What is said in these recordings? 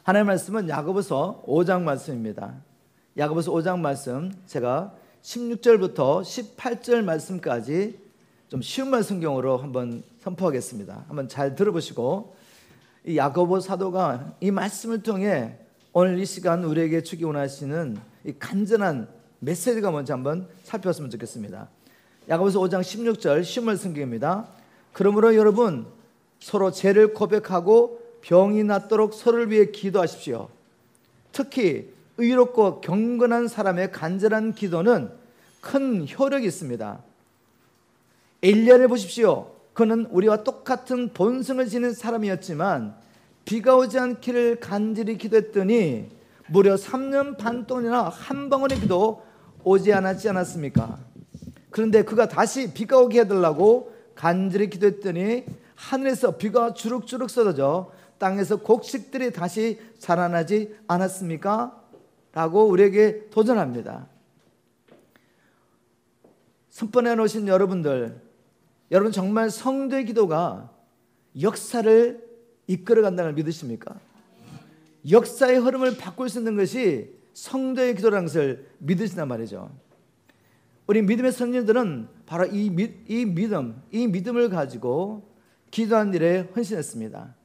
하나님의 말씀은 야고보서 5장 말씀입니다. 야고보서 5장 말씀, 제가 16절부터 18절 말씀까지 좀 쉬운 말씀경으로 한번 선포하겠습니다. 한번 잘 들어보시고, 이 야고보 사도가 이 말씀을 통해 오늘 이 시간 우리에게 주기 원하시는 이 간절한 메시지가 뭔지 한번 살펴봤으면 좋겠습니다. 야고보서 5장 16절 쉬운 말씀경입니다. 그러므로 여러분 서로 죄를 고백하고 병이 낫도록 서로를 위해 기도하십시오. 특히 의롭고 경건한 사람의 간절한 기도는 큰 효력이 있습니다. 엘리야를 보십시오. 그는 우리와 똑같은 본성을 지닌 사람이었지만 비가 오지 않기를 간절히 기도했더니 무려 3년 반 동안이나 한 방울의 비도 오지 않았습니까? 그런데 그가 다시 비가 오게 해달라고 간절히 기도했더니 하늘에서 비가 주룩주룩 쏟아져 땅에서 곡식들이 다시 자라나지 않았습니까? 라고 우리에게 도전합니다. 선번에 놓으신 여러분 정말 성도의 기도가 역사를 이끌어간다는 걸 믿으십니까? 역사의 흐름을 바꿀 수 있는 것이 성도의 기도라는 것을 믿으시단 말이죠. 우리 믿음의 선진들은 바로 이 믿음을 가지고 기도한 일에 헌신했습니다.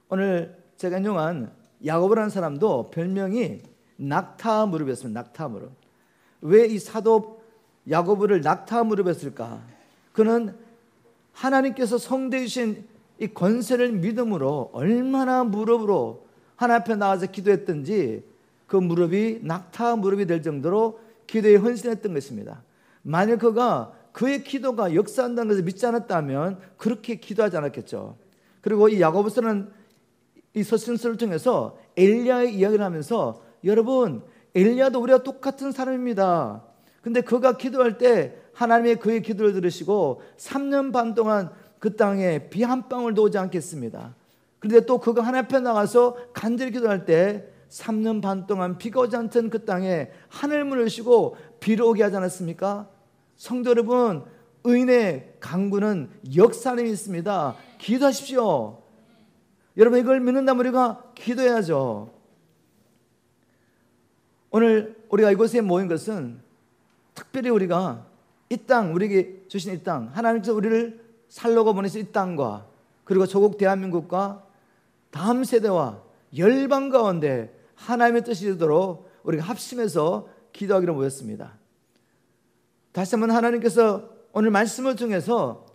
오늘 제가 인용한 야고보라는 사람도 별명이 낙타 무릎이었습니다. 낙타 무릎. 왜 이 사도 야고보를 낙타 무릎이었을까? 그는 하나님께서 성도에 주신 이 권세를 믿음으로 얼마나 무릎으로 하나님 앞에 나와서 기도했든지 그 무릎이 낙타 무릎이 될 정도로 기도에 헌신했던 것입니다. 만약 그의 기도가 역사한다는 것을 믿지 않았다면 그렇게 기도하지 않았겠죠. 그리고 이 야고보서는 이 서신서를 통해서 엘리야의 이야기를 하면서, 여러분 엘리야도 우리와 똑같은 사람입니다. 근데 그가 기도할 때 하나님의 그의 기도를 들으시고 3년 반 동안 그 땅에 비 한 방울도 오지 않겠습니다. 그런데 또 그가 하나님 앞에 나가서 간절히 기도할 때 3년 반 동안 비가 오지 않던 그 땅에 하늘문을 여시고 비를 오게 하지 않았습니까? 성도 여러분, 의인의 강구는 역사는 있습니다. 기도하십시오. 여러분 이걸 믿는다면 우리가 기도해야죠. 오늘 우리가 이곳에 모인 것은 특별히 우리가 이 땅, 우리에게 주신 이 땅, 하나님께서 우리를 살려고 보내신 이 땅과 그리고 조국 대한민국과 다음 세대와 열방 가운데 하나님의 뜻이 이루도록 우리가 합심해서 기도하기로 모였습니다. 다시 한번 하나님께서 오늘 말씀을 통해서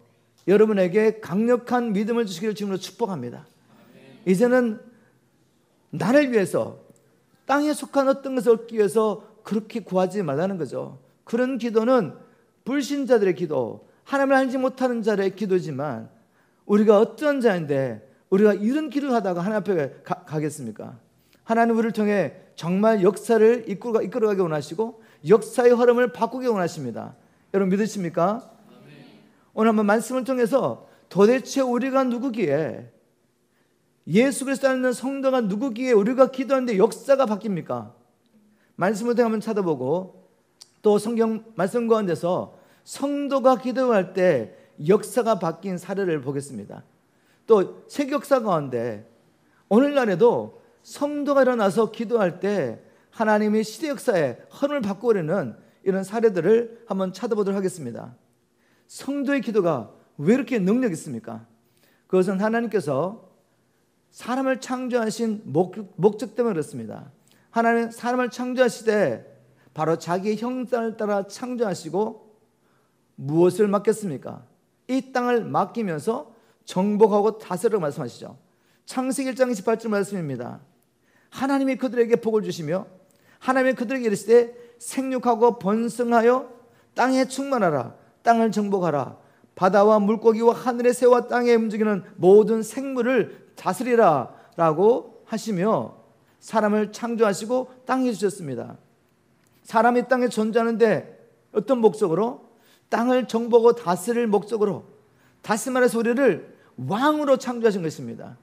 여러분에게 강력한 믿음을 주시기를 주님으로 축복합니다. 이제는 나를 위해서, 땅에 속한 어떤 것을 얻기 위해서 그렇게 구하지 말라는 거죠. 그런 기도는 불신자들의 기도, 하나님을 알지 못하는 자들의 기도지만 우리가 어떤 자인데 우리가 이런 기도를 하다가 하나님 앞에 가겠습니까? 하나님 우리를 통해 정말 역사를 이끌어가기 원하시고 역사의 흐름을 바꾸기 원하십니다. 여러분 믿으십니까? 오늘 한번 말씀을 통해서 도대체 우리가 누구기에, 예수 그리스도 안에 있는 성도가 누구기에 우리가 기도하는데 역사가 바뀝니까? 말씀을 통해 한번 찾아보고 또 성경 말씀 가운데서 성도가 기도할 때 역사가 바뀐 사례를 보겠습니다. 또 세계 역사 가운데 오늘날에도 성도가 일어나서 기도할 때 하나님이 시대 역사에 흐름을 바꾸려는 이런 사례들을 한번 찾아보도록 하겠습니다. 성도의 기도가 왜 이렇게 능력이 있습니까? 그것은 하나님께서 사람을 창조하신 목적 때문에 그렇습니다. 하나님은 사람을 창조하시되 바로 자기의 형상을 따라 창조하시고 무엇을 맡겼습니까? 이 땅을 맡기면서 정복하고 다스리라고 말씀하시죠. 창세기 1장 28절 말씀입니다. 하나님이 그들에게 복을 주시며 하나님이 그들에게 이르시되 생육하고 번성하여 땅에 충만하라, 땅을 정복하라, 바다와 물고기와 하늘의 새와 땅에 움직이는 모든 생물을 다스리라 라고 하시며 사람을 창조하시고 땅에 주셨습니다. 사람이 땅에 존재하는데 어떤 목적으로? 땅을 정복하고 다스릴 목적으로, 다시 말해서 우리를 왕으로 창조하신 것입니다.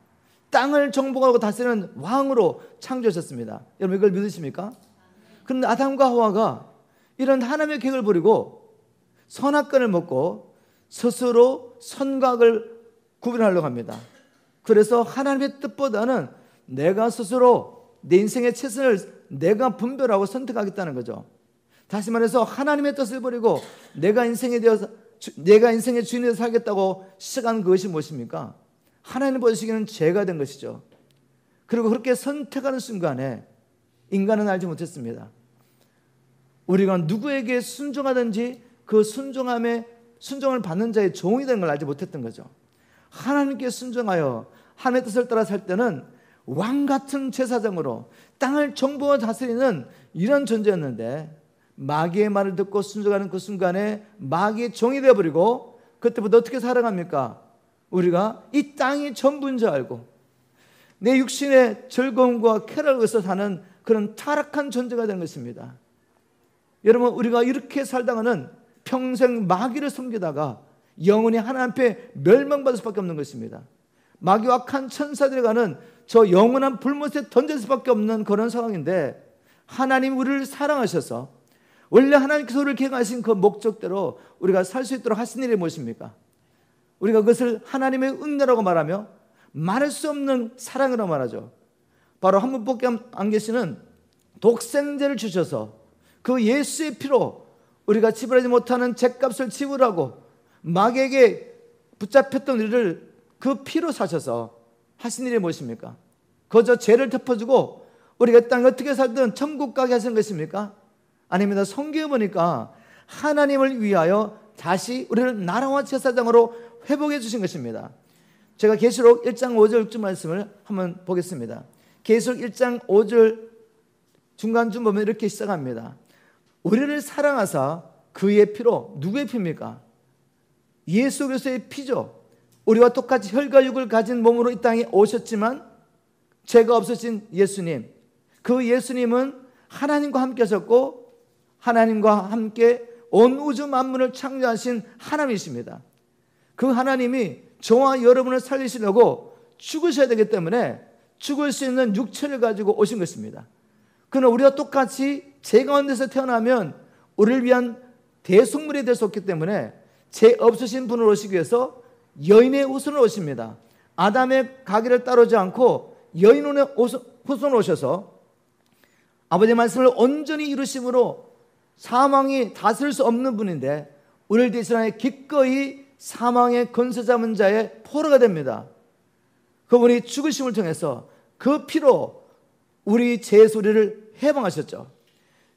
땅을 정복하고 다스리는 왕으로 창조하셨습니다. 여러분 이걸 믿으십니까? 그런데 아담과 하와가 이런 하나님의 계획을 버리고 선악과를 먹고 스스로 선과 악을 구분하려고 합니다. 그래서 하나님의 뜻보다는 내가 스스로 내 인생의 최선을 내가 분별하고 선택하겠다는 거죠. 다시 말해서 하나님의 뜻을 버리고 내가 인생의 주인이 되어 살겠다고 시작한 그것이 무엇입니까? 하나님 보시기에는 죄가 된 것이죠. 그리고 그렇게 선택하는 순간에 인간은 알지 못했습니다. 우리가 누구에게 순종하든지 그 순종을 받는 자의 종이 되는 걸 알지 못했던 거죠. 하나님께 순종하여 하나님의 뜻을 따라 살 때는 왕같은 제사장으로 땅을 정복하고 다스리는 이런 존재였는데, 마귀의 말을 듣고 순종하는 그 순간에 마귀의 종이 되어버리고 그때부터 어떻게 살아갑니까? 우리가 이 땅이 전부인 줄 알고 내 육신의 즐거움과 쾌락을 위해서 사는 그런 타락한 존재가 된 것입니다. 여러분, 우리가 이렇게 살다가는 평생 마귀를 섬기다가 영원히 하나님 앞에 멸망받을 수밖에 없는 것입니다. 마귀와 악한 천사들이 가는 저 영원한 불못에 던질 수밖에 없는 그런 상황인데, 하나님 우리를 사랑하셔서 원래 하나님께서 우리를 계획하신 그 목적대로 우리가 살 수 있도록 하신 일이 무엇입니까? 우리가 그것을 하나님의 은혜라고 말하며 말할 수 없는 사랑이라고 말하죠. 바로 한 분밖에 안 계시는 독생자를 주셔서 그 예수의 피로 우리가 지불하지 못하는 죗값을 지불하고 마귀에게 붙잡혔던 우리를 그 피로 사셔서 하신 일이 무엇입니까? 그저 죄를 덮어주고 우리가 이 땅에 어떻게 살든 천국 가게 하신 것입니까? 아닙니다. 성경에 보니까 하나님을 위하여 다시 우리를 나라와 제사장으로 회복해 주신 것입니다. 제가 계시록 1장 5절 6절 말씀을 한번 보겠습니다. 계시록 1장 5절 중간쯤 보면 이렇게 시작합니다. 우리를 사랑하사 그의 피로, 누구의 피입니까? 예수 그리스도의 피죠. 우리와 똑같이 혈과 육을 가진 몸으로 이 땅에 오셨지만 죄가 없으신 예수님, 그 예수님은 하나님과 함께 하셨고 하나님과 함께 온 우주 만물을 창조하신 하나님이십니다. 그 하나님이 저와 여러분을 살리시려고 죽으셔야 되기 때문에 죽을 수 있는 육체를 가지고 오신 것입니다. 그러나 우리가 똑같이 죄 가운데서 태어나면 우리를 위한 대속물이 될 수 없기 때문에 죄 없으신 분을 오시기 위해서 여인의 후손을 오십니다. 아담의 가기를 따르지 않고 여인의 후손을 오셔서 아버지의 말씀을 온전히 이루심으로 사망이 다스릴 수 없는 분인데 우리를 대신하여 기꺼이 사망의 권세 잡은 자의 포로가 됩니다. 그분이 죽으심을 통해서 그 피로 우리 죄의 소리를 해방하셨죠.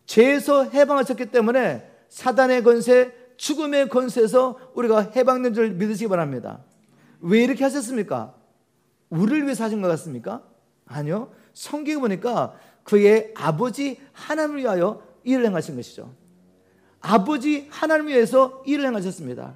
죄에서 해방하셨기 때문에 사단의 권세, 죽음의 권세에서 우리가 해방된 줄 믿으시기 바랍니다. 왜 이렇게 하셨습니까? 우리를 위해서 하신 것 같습니까? 아니요. 성경에 보니까 그의 아버지 하나님을 위하여 일을 행하신 것이죠. 아버지 하나님을 위해서 일을 행하셨습니다.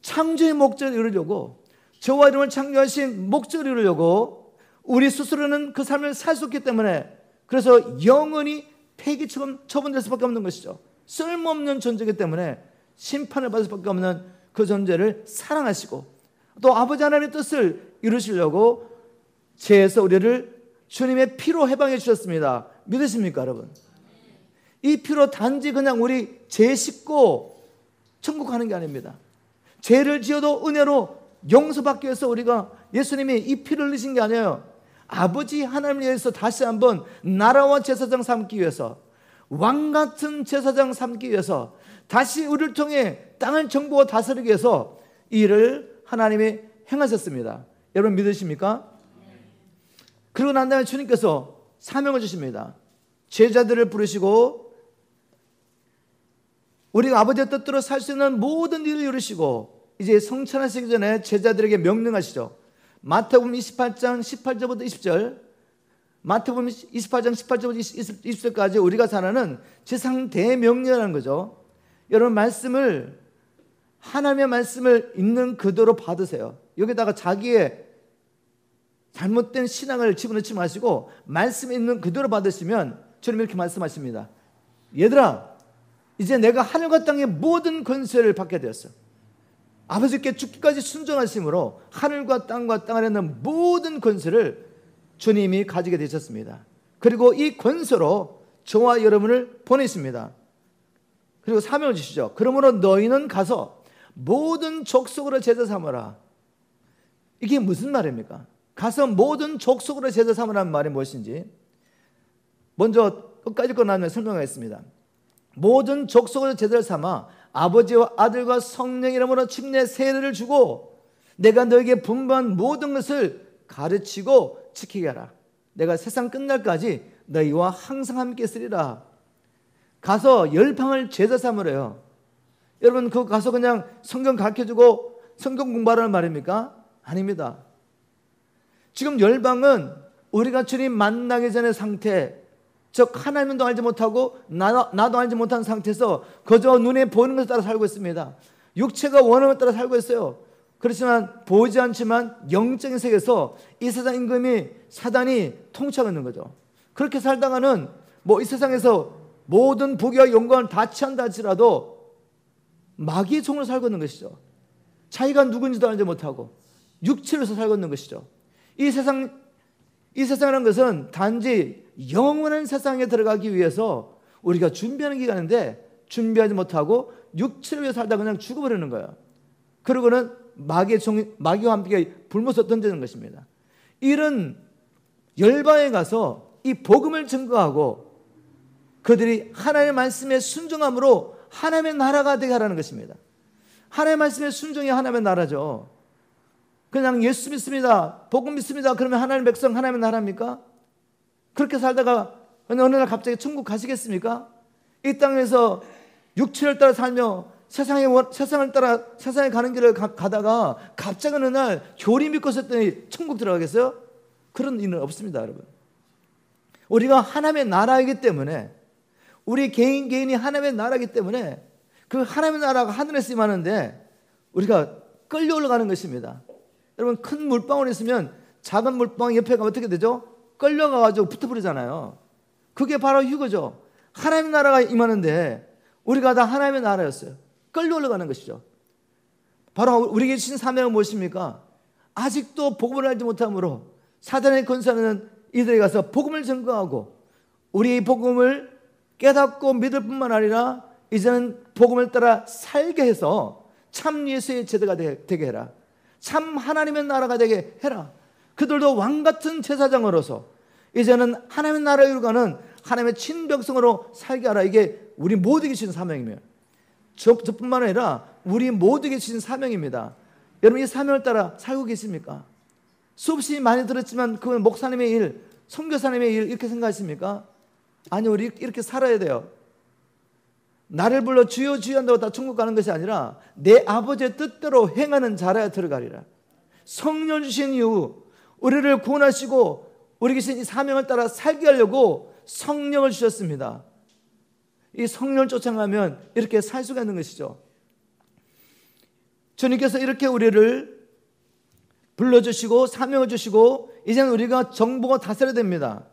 창조의 목적을 이루려고, 저와 여러분을 창조하신 목적을 이루려고 우리 스스로는 그 삶을 살 수 없기 때문에, 그래서 영원히 폐기처럼 처분될 수밖에 없는 것이죠. 쓸모없는 존재이기 때문에 심판을 받을 수밖에 없는 그 존재를 사랑하시고 또 아버지 하나님의 뜻을 이루시려고 죄에서 우리를 주님의 피로 해방해 주셨습니다. 믿으십니까, 여러분? 이 피로 단지 그냥 우리 죄 씻고 천국 가는 게 아닙니다. 죄를 지어도 은혜로 용서받기 위해서 우리가 예수님이 이 피를 흘리신 게 아니에요. 아버지 하나님을 위해서 다시 한번 나라와 제사장 삼기 위해서, 왕같은 제사장 삼기 위해서, 다시 우리를 통해 땅을 정복하고 다스리기 위해서 이 일을 하나님이 행하셨습니다. 여러분 믿으십니까? 그러고 난 다음에 주님께서 사명을 주십니다. 제자들을 부르시고 우리가 아버지의 뜻대로 살 수 있는 모든 일을 이루시고 이제 성천하시기 전에 제자들에게 명령하시죠. 마태복음 28장 18절부터 20절, 마태복음 28장 18절부터 20절까지 우리가 잘 아는 지상 대명령이라는 거죠. 여러분 말씀을, 하나님의 말씀을 있는 그대로 받으세요. 여기다가 자기의 잘못된 신앙을 집어넣지 마시고 말씀 있는 그대로 받으시면 주님 이렇게 말씀하십니다. 얘들아, 이제 내가 하늘과 땅의 모든 권세를 받게 되었어. 아버지께 죽기까지 순종하심으로 하늘과 땅 안에 있는 모든 권세를 주님이 가지게 되셨습니다. 그리고 이 권세로 저와 여러분을 보내십니다. 그리고 사명을 주시죠. 그러므로 너희는 가서 모든 족속으로 제자 삼으라. 이게 무슨 말입니까? 가서 모든 족속으로 제자 삼으라는 말이 무엇인지, 먼저 끝까지 거 나누면 설명하겠습니다. 모든 족속을 제자를 삼아 아버지와 아들과 성령 이름으로 침례 세례를 주고 내가 너에게 분부한 모든 것을 가르치고 지키게 하라. 내가 세상 끝날까지 너희와 항상 함께 있으리라. 가서 열방을 제자 삼으래요. 여러분, 그 가서 그냥 성경 가르쳐주고 성경 공부하라는 말입니까? 아닙니다. 지금 열방은 우리가 주님 만나기 전의 상태, 즉 하나님도 알지 못하고 나도 알지 못한 상태에서 그저 눈에 보이는 것을 따라 살고 있습니다. 육체가 원하는 것을 따라 살고 있어요. 그렇지만 보이지 않지만 영적인 세계에서 이 세상 임금이 사단이 통치하고 있는 거죠. 그렇게 살다가는 뭐 이 세상에서 모든 부귀와 영광을 다 취한다 할지라도 마귀의 종으로 살고 있는 것이죠. 자기가 누군지도 알지 못하고 육체로서 살고 있는 것이죠. 이 세상이라는 것은 단지 영원한 세상에 들어가기 위해서 우리가 준비하는 기간인데 준비하지 못하고 육체를 위해 살다 그냥 죽어버리는 거예요. 그러고는 마귀와 함께 불못에 던지는 것입니다. 이런 열방에 가서 이 복음을 증거하고 그들이 하나님의 말씀에 순종함으로 하나님의 나라가 되게 하라는 것입니다. 하나님의 말씀에 순종이 하나님의 나라죠. 그냥 예수 믿습니다, 복음 믿습니다, 그러면 하나님의 백성 하나님의 나라입니까? 그렇게 살다가 어느 날 갑자기 천국 가시겠습니까? 이 땅에서 육체를 따라 살며 세상을 따라 세상에 가는 길을 가다가 갑자기 어느 날 교리 믿고 있었더니 천국 들어가겠어요? 그런 일은 없습니다, 여러분. 우리가 하나님의 나라이기 때문에, 우리 개인이 하나님의 나라이기 때문에 그 하나님의 나라가 하늘에서 임하는데 우리가 끌려 올라가는 것입니다. 여러분, 큰 물방울이 있으면 작은 물방울 옆에 가면 어떻게 되죠? 끌려가가지고 붙어버리잖아요. 그게 바로 이거죠. 하나님의 나라가 임하는데 우리가 다 하나님의 나라였어요. 끌려 올라가는 것이죠. 바로 우리에게 주신 사명은 무엇입니까? 아직도 복음을 알지 못함으로 사단의 권세하는 이들에 가서 복음을 증거하고 우리의 복음을 깨닫고 믿을 뿐만 아니라 이제는 복음을 따라 살게 해서 참 예수의 제자가 되게 해라. 참 하나님의 나라가 되게 해라. 그들도 왕같은 제사장으로서 이제는 하나님의 나라에 이루어가는 하나님의 친백성으로 살게 하라. 이게 우리 모두에게 주신 사명이며 저뿐만 아니라 우리 모두에게 주신 사명입니다. 여러분, 이 사명을 따라 살고 계십니까? 수없이 많이 들었지만 그건 목사님의 일, 선교사님의 일 이렇게 생각하십니까? 아니, 우리 이렇게 살아야 돼요. 나를 불러 주여 주여 한다고 다 천국 가는 것이 아니라 내 아버지의 뜻대로 행하는 자라야 들어가리라. 성령 주신 이후 우리를 구원하시고 우리 계신 이 사명을 따라 살게 하려고 성령을 주셨습니다. 이 성령을 쫓아가면 이렇게 살 수가 있는 것이죠. 주님께서 이렇게 우리를 불러주시고 사명을 주시고 이제는 우리가 정복을 다스려야 됩니다.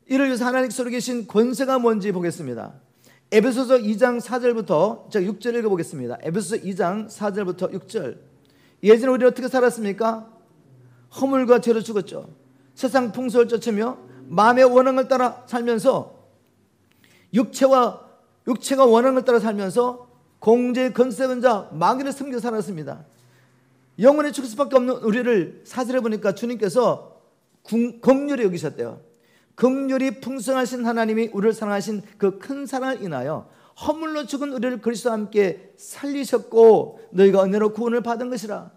이를 위해서 하나님께서 계신 권세가 뭔지 보겠습니다. 에베소서 2장 4절부터 6절 읽어보겠습니다. 에베소서 2장 4절부터 6절. 예전에 우리 어떻게 살았습니까? 허물과 죄로 죽었죠. 세상 풍속을 쫓으며 마음의 원함을 따라 살면서 육체가 원하는 걸 따라 살면서 공제의 건세는 자 마귀를 섬겨 살았습니다. 영원히 죽을 수밖에 없는 우리를 사실해 보니까 주님께서 긍휼히 여기셨대요. 긍휼이 풍성하신 하나님이 우리를 사랑하신 그 큰 사랑을 인하여 허물로 죽은 우리를 그리스도와 함께 살리셨고 너희가 은혜로 구원을 받은 것이라.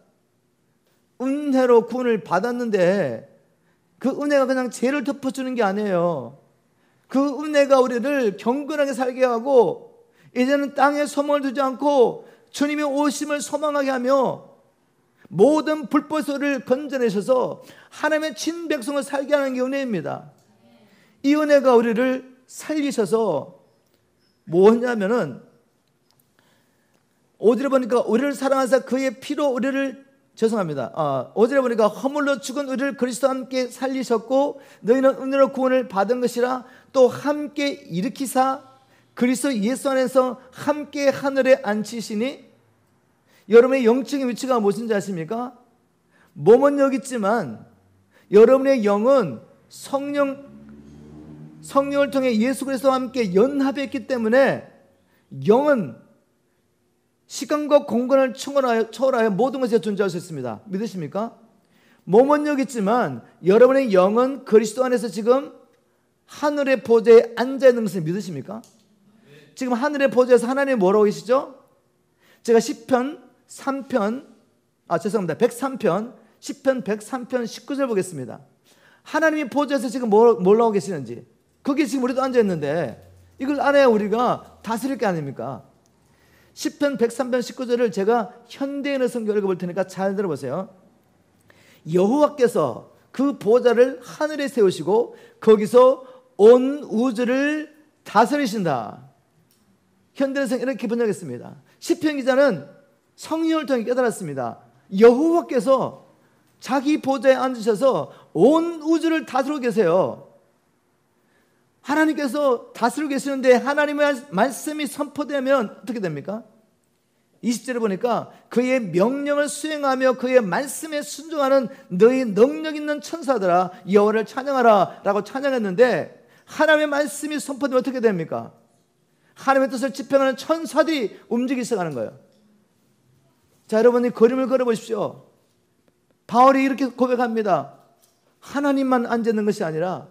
은혜로 구원을 받았는데 그 은혜가 그냥 죄를 덮어주는 게 아니에요. 그 은혜가 우리를 경건하게 살게 하고 이제는 땅에 소망을 두지 않고 주님의 오심을 소망하게 하며 모든 불법을 건져내셔서 하나님의 친백성을 살게 하는 게 은혜입니다. 이 은혜가 우리를 살리셔서 뭐냐면은 오디를 보니까 우리를 사랑하사 그의 피로 우리를 오디를 보니까 허물로 죽은 우리를 그리스도와 함께 살리셨고 너희는 은혜로 구원을 받은 것이라. 또 함께 일으키사 그리스도 예수 안에서 함께 하늘에 앉히시니. 여러분의 영적인 위치가 무엇인지 아십니까? 몸은 여기 있지만 여러분의 영은 성령을 통해 예수 그리스도와 함께 연합했기 때문에 영은 시간과 공간을 초월하여 모든 것에 존재할 수 있습니다. 믿으십니까? 몸은 여기 있지만 여러분의 영은 그리스도 안에서 지금 하늘의 보좌에 앉아 있는 것을 믿으십니까? 지금 하늘의 보좌에서 하나님이 뭐라고 계시죠? 제가 103편 103편 103편 19절 보겠습니다. 하나님이 보좌에서 지금 뭘 하고 계시는지, 거기 지금 우리도 앉아 있는데 이걸 알아야 우리가 다스릴 게 아닙니까? 10편 103편 19절을 제가 현대인의 성경 읽어볼 테니까 잘 들어보세요. 여호와께서 그 보좌를 하늘에 세우시고 거기서 온 우주를 다스리신다. 현대인의 성경 이렇게 번역했습니다. 시편 기자는 성령을 통해 깨달았습니다. 여호와께서 자기 보좌에 앉으셔서 온 우주를 다스리고 계세요. 하나님께서 다스리고 계시는데 하나님의 말씀이 선포되면 어떻게 됩니까? 20절에 보니까 그의 명령을 수행하며 그의 말씀에 순종하는 너희 능력 있는 천사들아 여호와를 찬양하라 라고 찬양했는데, 하나님의 말씀이 선포되면 어떻게 됩니까? 하나님의 뜻을 집행하는 천사들이 움직이기 시작하는 거예요. 자, 여러분이 그림을 그려보십시오. 바울이 이렇게 고백합니다. 하나님만 앉아있는 것이 아니라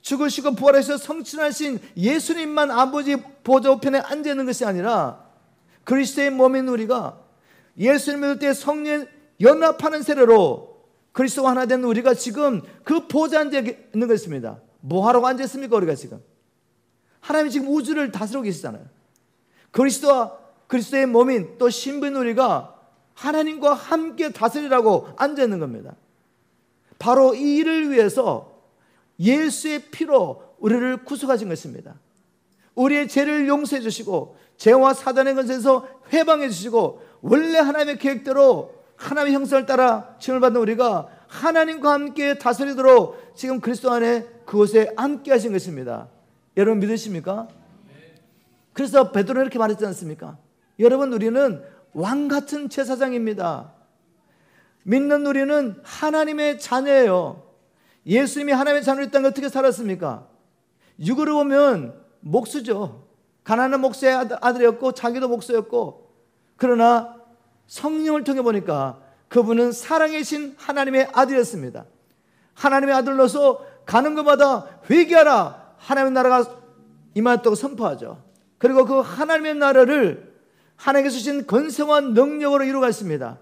죽으시고 부활하셔서 성취하신 예수님만 아버지 보좌 우편에 앉아있는 것이 아니라 그리스도의 몸인 우리가 예수님을 믿을 때 성령 연합하는 세례로 그리스도와 하나 된 우리가 지금 그 보좌에 앉아 있는 것입니다. 뭐 하라고 앉아 있습니까? 우리가 지금 하나님이 지금 우주를 다스리고 계시잖아요. 그리스도와 그리스도의 몸인 또 신부인 우리가 하나님과 함께 다스리라고 앉아 있는 겁니다. 바로 이 일을 위해서 예수의 피로 우리를 구속하신 것입니다. 우리의 죄를 용서해 주시고 죄와 사단의 권세에서 해방해 주시고 원래 하나님의 계획대로 하나님의 형상을 따라 칭을 받는 우리가 하나님과 함께 다스리도록 지금 그리스도 안에 그곳에 함께 하신 것입니다. 여러분 믿으십니까? 그래서 베드로는 이렇게 말했지 않습니까? 여러분, 우리는 왕같은 제사장입니다. 믿는 우리는 하나님의 자녀예요. 예수님이 하나님의 자녀를 땅에 어떻게 살았습니까? 육으로 보면 목수죠. 가난한 목수의 아들이었고 자기도 목수였고, 그러나 성령을 통해 보니까 그분은 살아계신 하나님의 아들이었습니다. 하나님의 아들로서 가는 곳마다 회개하라, 하나님의 나라가 임하였다고 선포하죠. 그리고 그 하나님의 나라를 하나님께서 주신 권세와 능력으로 이루어갔습니다.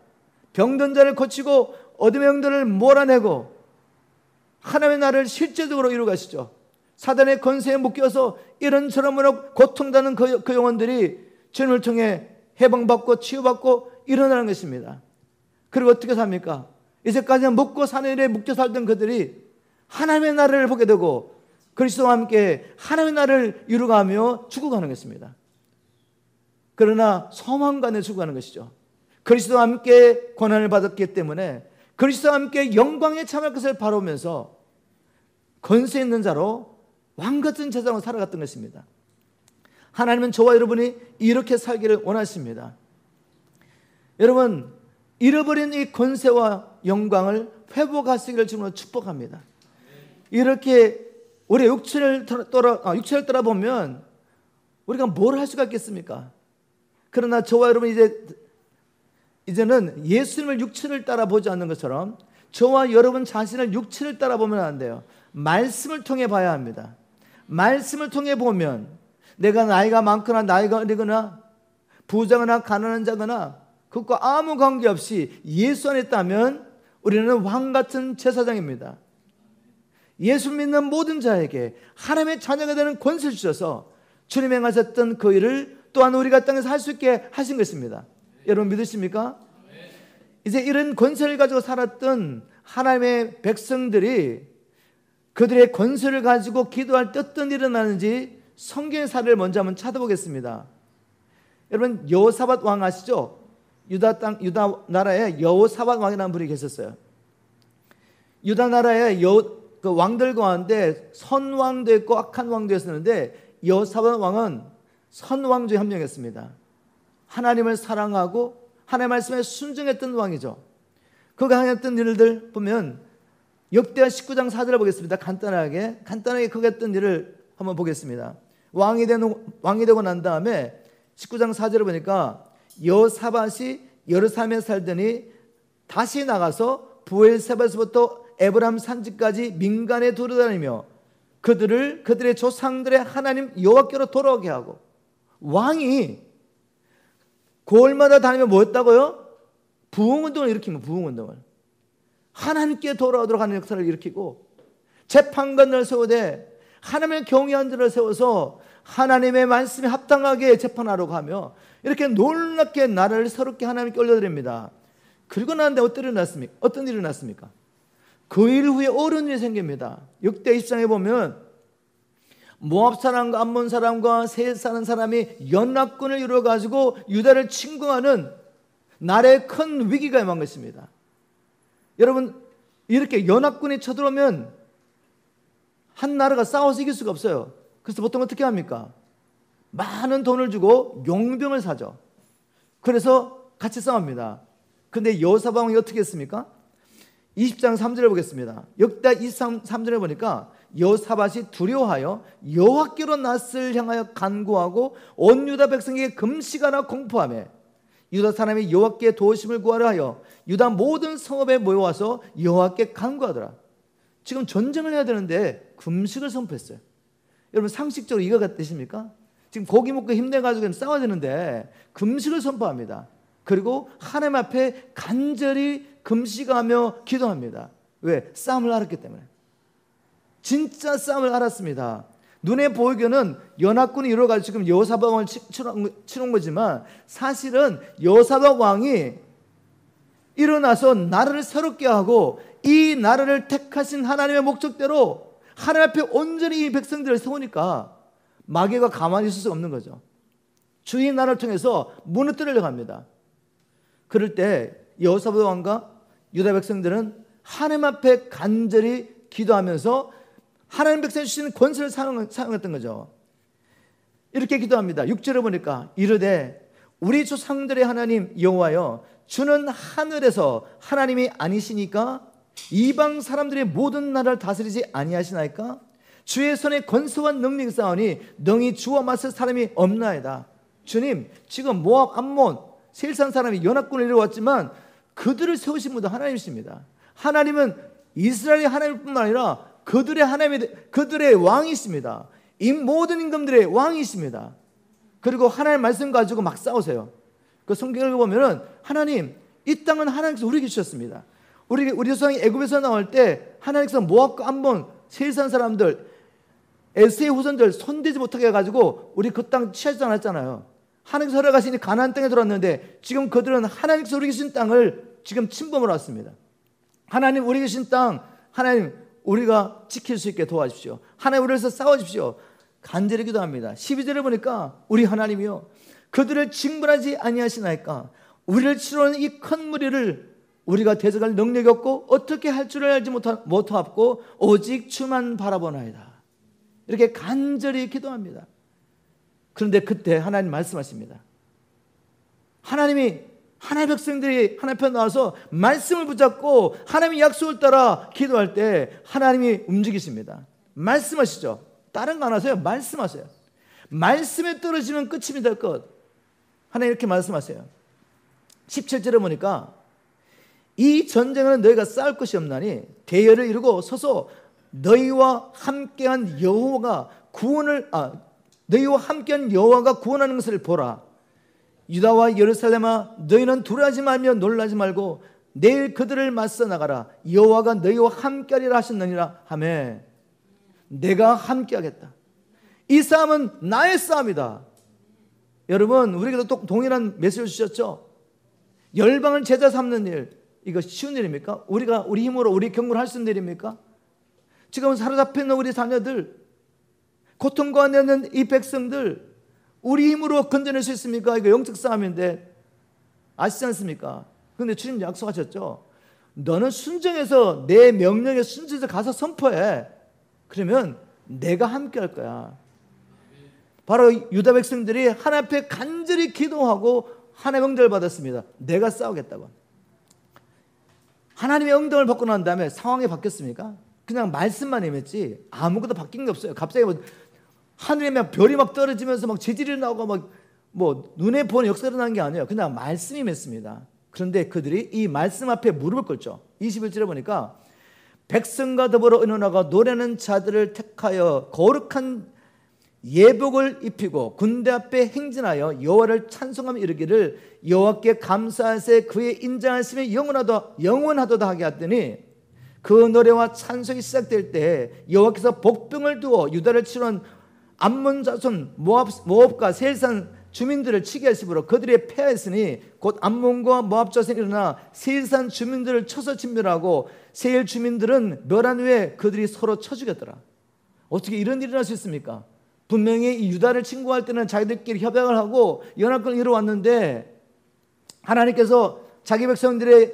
병든 자를 고치고 어둠의 영들을 몰아내고 하나님의 나라를 실제적으로 이루어가시죠. 사단의 권세에 묶여서 이런저런으로 고통받는 그 영혼들이 주님을 통해 해방받고 치유받고 일어나는 것입니다. 그리고 어떻게 삽니까? 이제까지는 먹고 사는 일에 묶여 살던 그들이 하나님의 나라를 보게 되고 그리스도와 함께 하나님의 나라를 이루어가며 죽어가는 것입니다. 그러나 소망간에 죽어가는 것이죠. 그리스도와 함께 고난을 받았기 때문에 그리스도와 함께 영광에 참할 것을 바라보면서 권세 있는 자로 왕같은 제사장으로 살아갔던 것입니다. 하나님은 저와 여러분이 이렇게 살기를 원하십니다. 여러분, 잃어버린 이 권세와 영광을 회복하시기를 주님으로 축복합니다. 이렇게 우리 육체를 떠나보면 우리가 뭘 할 수가 있겠습니까? 그러나 저와 여러분 이제는 예수님을 육체를 따라보지 않는 것처럼 저와 여러분 자신을 육체를 따라보면 안 돼요. 말씀을 통해 봐야 합니다. 말씀을 통해 보면 내가 나이가 많거나 나이가 어리거나 부자거나 가난한 자거나 그것과 아무 관계없이 예수 안에 있다면 우리는 왕같은 제사장입니다. 예수 믿는 모든 자에게 하나님의 자녀가 되는 권세를 주셔서 주님 행하셨던 그 일을 또한 우리가 땅에서 할 수 있게 하신 것입니다. 여러분 믿으십니까? 이제 이런 권세를 가지고 살았던 하나님의 백성들이 그들의 권세를 가지고 기도할 때 어떤 일이 일어나는지 성경의 사례를 먼저 한번 찾아보겠습니다. 여러분, 여호사밧 왕 아시죠? 유다 나라에 여호사밧 왕이라는 분이 계셨어요. 유다 나라에 그 왕들 가운데 선왕도 있고 악한 왕도 있었는데 여호사밧 왕은 선왕 중에 한 명이었습니다. 하나님을 사랑하고 하나님의 말씀에 순종했던 왕이죠. 그가 행했던 일들 보면 역대하 19장 4절을 보겠습니다. 간단하게 그가 했던 일을 한번 보겠습니다. 왕이 되고 난 다음에 19장 4절을 보니까 여호사밧이 예루살렘에 살더니 다시 나가서 부엘세바에서부터 에브람 산지까지 민간에 돌아다니며 그들의 조상들의 하나님 여호와께로 돌아오게 하고, 왕이 고을마다 다니며 뭐였다고요? 부흥운동을 일으키면 부흥운동을 하나님께 돌아오도록 하는 역사를 일으키고, 재판관들을 세우되 하나님을 경외하는 자를 세워서 하나님의 말씀에 합당하게 재판하려고 하며, 이렇게 놀랍게 나라를 새롭게 하나님께 올려드립니다. 그리고 나는데 어떤 일이 났습니까? 그 일 후에 어려운 일이 생깁니다. 역대 20장에 보면 모압 사람과 암몬 사람과 셋 사는 사람이 연합군을 이루어가지고 유다를 침공하는 나라의 큰 위기가 임한 것입니다. 여러분, 이렇게 연합군이 쳐들어오면 한 나라가 싸워서 이길 수가 없어요. 그래서 보통 어떻게 합니까? 많은 돈을 주고 용병을 사죠. 그래서 같이 싸웁니다. 근데 여호사밧 왕이 어떻게 했습니까? 20장 3절을 보겠습니다. 역대 23절에 보니까 여호사밧이 두려워하여 여호와께로 낯을 향하여 간구하고 온 유다 백성에게 금시가나 공포하며, 유다 사람이 여호와께 도우심을 구하려 하여 유다 모든 성읍에 모여와서 여호와께 간구하더라. 지금 전쟁을 해야 되는데 금식을 선포했어요. 여러분, 상식적으로 이해가 되십니까? 지금 고기 먹고 힘내가지고 싸워야 되는데 금식을 선포합니다. 그리고 하나님 앞에 간절히 금식하며 기도합니다. 왜? 싸움을 알았기 때문에. 진짜 싸움을 알았습니다. 눈에 보이기는 연합군이 이루어가지고 지금 여호사밧 왕을 치는 거지만, 사실은 여호사밧 왕이 일어나서 나라를 새롭게 하고 이 나라를 택하신 하나님의 목적대로 하나님 앞에 온전히 이 백성들을 세우니까 마귀가 가만히 있을 수 없는 거죠. 주의 나라를 통해서 무너뜨리려고 합니다. 그럴 때 여호사밧 왕과 유다 백성들은 하나님 앞에 간절히 기도하면서 하나님 백성이 주시는 권세를 사용했던 거죠. 이렇게 기도합니다. 6절에 보니까 이르되 우리 조상들의 하나님 여호와여, 주는 하늘에서 하나님이 아니시니까 이방 사람들의 모든 나라를 다스리지 아니하시나이까? 주의 손에 권세와 능력이 싸우니 능히 주와 맞설 사람이 없나이다. 주님, 지금 모압, 암몬, 세일산 사람이 연합군을 이루어왔지만 그들을 세우신 분도 하나님이십니다. 하나님은 이스라엘의 하나님뿐만 아니라 그들의 왕이십니다. 이 모든 임금들의 왕이십니다. 그리고 하나님의 말씀 가지고 막 싸우세요. 그 성경을 보면은 하나님, 이 땅은 하나님께서 우리에게 주셨습니다. 우리 조상이 애굽에서 나올 때 하나님께서 모압과 암몬, 세일산 사람들, 에세의 후손들 손대지 못하게 해가지고 우리 그 땅 취하지 않았잖아요. 하나님께서 허락하시니 가나안 땅에 들어왔는데 지금 그들은 하나님께서 우리 계신 땅을 지금 침범을 왔습니다. 하나님, 우리 계신 땅, 하나님 우리가 지킬 수 있게 도와주십시오. 하나님, 우리를 위해서 싸워주십시오. 간절히 기도합니다. 12절에 보니까 우리 하나님이요, 그들을 징벌하지 아니하시나이까? 우리를 치러오는 이 큰 무리를 우리가 대적할 능력이 없고 어떻게 할 줄을 알지 못하고 오직 주만 바라보나이다. 이렇게 간절히 기도합니다. 그런데 그때 하나님 말씀하십니다. 하나님의 백성들이 하나님 편 나와서 말씀을 붙잡고 하나님의 약속을 따라 기도할 때 하나님이 움직이십니다. 말씀하시죠. 다른 거 안 하세요. 말씀하세요. 말씀에 떨어지면 끝입니다. 끝. 하나님 이렇게 말씀하세요. 17절에 보니까 이 전쟁은 너희가 싸울 것이 없나니 대열을 이루고 서서 너희와 함께한 여호와가 구원하는 것을 보라. 유다와 예루살렘아, 너희는 두려워하지 말며 놀라지 말고 내일 그들을 맞서 나가라. 여호와가 너희와 함께하리라 하셨느니라 하며, 내가 함께하겠다. 이 싸움은 나의 싸움이다. 여러분, 우리에게도 또 동일한 메시지를 주셨죠. 열방을 제자 삼는 일, 이거 쉬운 일입니까? 우리가 우리 힘으로 우리 경고를 할 수 있는 일입니까? 지금 사로잡혀 있는 우리 자녀들, 고통 가운데 있는 이 백성들, 우리 힘으로 건져낼 수 있습니까? 이거 영적 싸움인데 아시지 않습니까? 그런데 주님 약속하셨죠. 너는 순종해서 내 명령에 순종해서 가서 선포해. 그러면 내가 함께 할 거야. 바로 유다 백성들이 하나님 앞에 간절히 기도하고 하나님의 응답을 받았습니다. 내가 싸우겠다고. 하나님의 응답을 받고 난 다음에 상황이 바뀌었습니까? 그냥 말씀만 임했지 아무것도 바뀐 게 없어요. 갑자기 하늘에 막 별이 막 떨어지면서 막 지진이 나오고 막 눈에 보는 역사가 일어난 게 아니에요. 그냥 말씀이 임했습니다. 그런데 그들이 이 말씀 앞에 무릎을 꿇죠. 21절에 보니까 백성과 더불어 의논하고 노래하는 자들을 택하여 거룩한 예복을 입히고 군대 앞에 행진하여 여호와를 찬송하며 이르기를 여호와께 감사하세 그의 인자하심이 영원하도다 하게 하더니 그 노래와 찬송이 시작될 때 여호와께서 복병을 두어 유다를 치러온 암몬 자손 모압과 세일산 주민들을 치게 하심으로 그들이 패하였으니 곧 암몬과 모압 자손이 일어나 세일산 주민들을 쳐서 진멸하고 세일 주민들은 멸한 후에 그들이 서로 쳐 죽였더라. 어떻게 이런 일이 일어날 수 있습니까? 분명히 이 유다를 침공할 때는 자기들끼리 협약을 하고 연합군을 이루어왔는데 하나님께서 자기 백성들의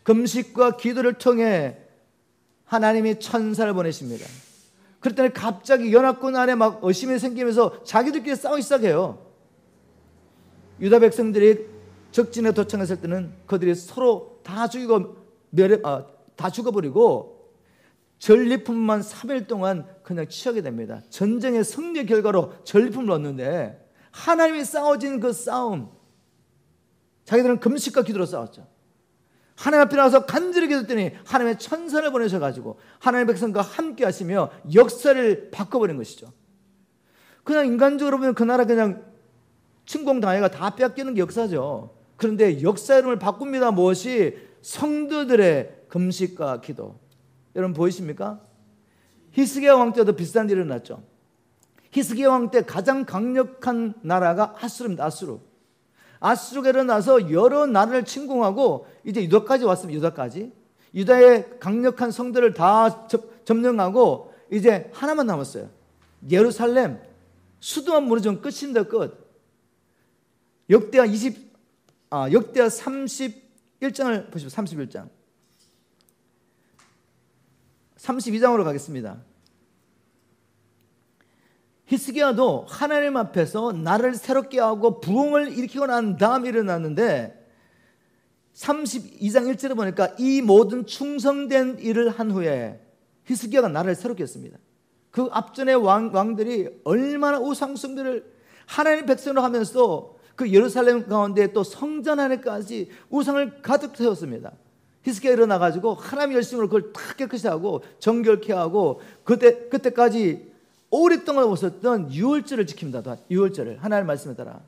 금식과 기도를 통해 하나님이 천사를 보내십니다. 그랬더니 갑자기 연합군 안에 막 의심이 생기면서 자기들끼리 싸우기 시작해요. 유다 백성들이 적진에 도착했을 때는 그들이 서로 다 죽어버리고 전리품만 3일 동안 그냥 취하게 됩니다. 전쟁의 승리 결과로 전리품을 얻는데 하나님이 싸워진 그 싸움, 자기들은 금식과 기도로 싸웠죠. 하나님 앞에 나와서 간절히 기도했더니 하나님의 천사를 보내셔가지고 하나님의 백성과 함께 하시며 역사를 바꿔버린 것이죠. 그냥 인간적으로 보면 그 나라 그냥 침공당해가 다 빼앗기는 게 역사죠. 그런데 역사 이름을 바꿉니다. 무엇이? 성도들의 금식과 기도. 여러분 보이십니까? 히스기야 왕 때도 비슷한 일이 일어났죠. 히스기야 왕 때 가장 강력한 나라가 아수르입니다. 아수르가 일어나서 여러 나라를 침공하고 이제 유다까지 왔습니다. 유다의 강력한 성들을 다 점령하고 이제 하나만 남았어요. 예루살렘 수도만 무너지면 끝입니다. 끝. 역대하 31장을 보시죠. 31장 32장으로 가겠습니다. 히스기야도 하나님 앞에서 나를 새롭게 하고 부흥을 일으키고 난 다음 일어났는데 32장 1절에 보니까 이 모든 충성된 일을 한 후에 히스기야가 나라를 새롭게 했습니다. 그 앞전의 왕들이 얼마나 우상숭배를 하나님 백성으로 하면서 그 예루살렘 가운데 또 성전 안에까지 우상을 가득 세웠습니다. 히스기야 일어나가지고 하나님의 열심으로 그걸 다 깨끗이 하고 정결케 하고 그때까지 오랫동안 없었던 유월절을 지킵니다. 유월절을 하나님의 말씀에 따라